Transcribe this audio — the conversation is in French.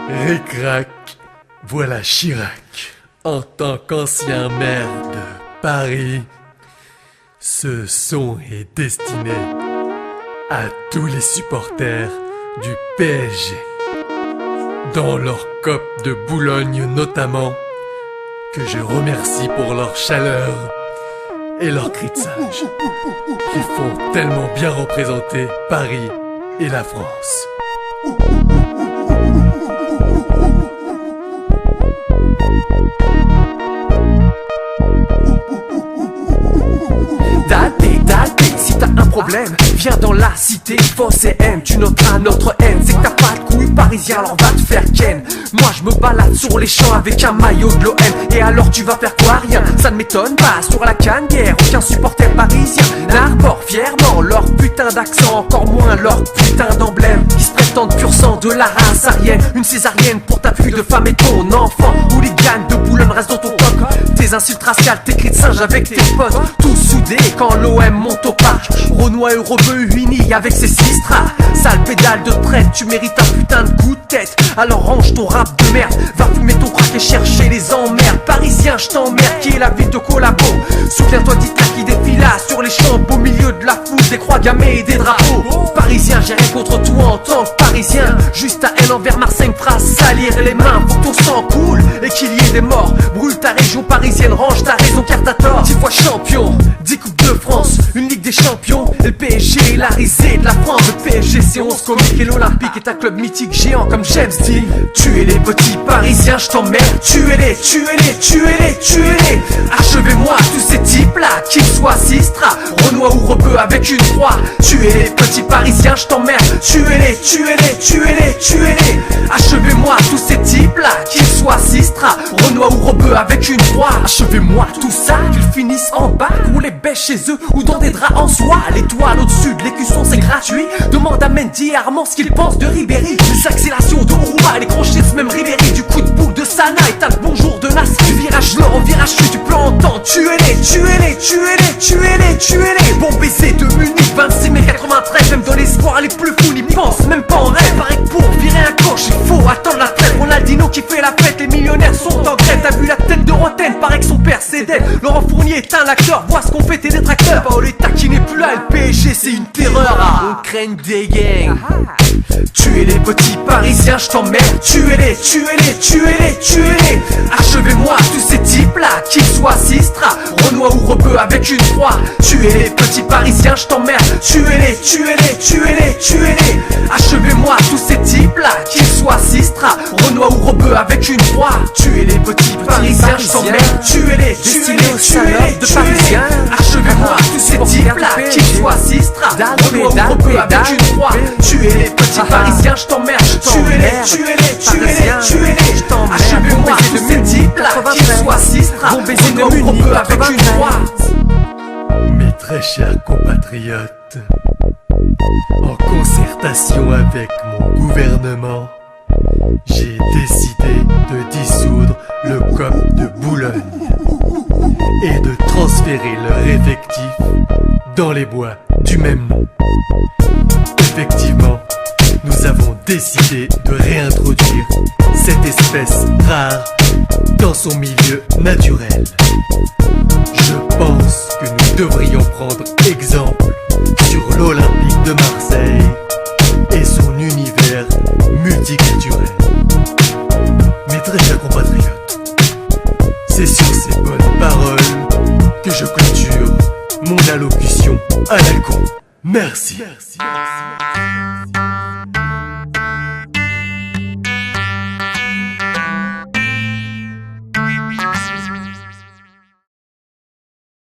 Ric-rac, voilà Chirac. En tant qu'ancien maire de Paris, ce son est destiné à tous les supporters du PSG. Dans leur COP de Boulogne notamment, que je remercie pour leur chaleur et leur cri de singe, qui font tellement bien représenter Paris et la France. Dadé, si t'as un problème, viens dans la cité, fausse et haine, tu noteras notre haine. C'est que t'as pas de couilles parisien, alors va te faire ken. Moi je me balade sur les champs avec un maillot de l'OM. Et alors tu vas faire quoi? Rien, ça ne m'étonne pas. Sur la canne guerre, aucun supporter parisien n'arbore fièrement leur putain d'accent, encore moins leur putain d'emblème. Qui se prétendent pur sang de la race arienne. Une césarienne pour ta fille de femme et ton enfant. Hooligan de Boulogne reste dans ton coq. Tes insultes raciales, tes cris de singe avec tes potes. Tous soudés quand l'OM monte au parc. Renoir heureux uni avec ses sistras. Sale pédale de traite, tu mérites un putain de coup de tête. Alors range ton rap de merde, va fumer ton crack et chercher les emmerdes. Parisien, je t'emmerde, qui est la ville de Collabo. Souviens-toi d'Hitler qui défila sur les champs au milieu de la foule, des croix gammées et des drapeaux. Parisien, j'ai rien contre toi en tant que parisien. Juste à haine envers Marseille, me fera salir les mains pour que ton sang coule et qu'il y ait des morts. Brûle ta région parisienne, range ta raison car t'as tort. 10 fois champion, 10 coupes de France, une ligue des champions. Et le PSG est la risée de la France. Le PSG c'est 11 comiques et l'Olympique est un club mythique géant comme James Dean. Tuez les petits parisiens, je t'emmerde. Tuez-les, tuez-les, tuez-les, tuez-les. Achevez-moi tous ces types là, qu'ils soient Sistra, Renoir ou Rebeu avec une croix. Tuez les petits parisiens, je t'emmerde. Tuez-les, tuez-les, tuez-les, tuez-les. Achevez-moi tous ces types là, qu'ils soient Sistra, Renoir ou Rebeu avec une croix. Achevez-moi tout ça, qu'ils finissent en bas, ou les bêches chez eux ou dans des draps en soie. L'étoile au-dessus de l'écusson c'est gratuit. Demande à Mendy et Armand ce qu'ils pensent de Ribéry. Les accélérations de Ourouma, les crochets de ce même Ribéry. Du coup de boule de Sana et t'as le bonjour de Nas. Du virage lent au virage sud, tu peux entendre. Tuez-les, tuez-les, tuez-les, tuez-les, tuez-les. Bon baiser de Munich, 26 mai 93. Même dans l'espoir les plus fous n'y pensent même pas en rêve. Paraît que pour virer un coach il faut attendre la traite. Ronaldinho qui fait la fête, les millionnaires sont en grève. T'as vu la tête de Roten, paraît que son père c'est dead. Laurent Fournier est un acteur, vois ce qu'on fait tes détracteurs. Paoletta qui n'est plus là, le PSG c'est une terreur. On craigne des gangs. Tuez les petits parisiens, je t'emmerde. Tuez-les, tuez-les, tuez-les, tuez-les. Achevez-moi tous ces types là, qu'ils soient Sistra, Renoir ou Rebeu avec une croix. Tuez les petits parisiens, je t'emmerde. Tuez-les, tuez-les, tuez-les, tuez-les. Achevez-moi tous ces types là, qu'ils soient Sistra, Renoir ou Rebeu avec une croix. Tuez les petits parisiens, je t'emmerde. Tuez-les, tuez-les, tuez-les, tuez-les. Achevez-moi tous ces types là, qu'ils soient Sistra, Renoir ou Rebeu avec une croix. Tuez les petits parisiens, je t'emmerde. Tuez-les, tuez-les, tuez-les, tuez-les. Achevez-moi tous ces types là, qu'ils soient Sistra, Renoir ou Rebeu avec une croix. Mes très chers compatriotes, en concertation avec mon gouvernement, j'ai décidé de dissoudre le COP de Boulogne et de transférer leur effectif dans les bois du même nom. Effectivement, nous avons décidé de réintroduire cette espèce rare dans son milieu naturel. Je pense que nous devrions prendre exemple sur l'Olympique de Marseille et son univers multiculturel. Mes très chers compatriotes, c'est sur ces bonnes paroles que je clôture mon allocution à la con. Merci.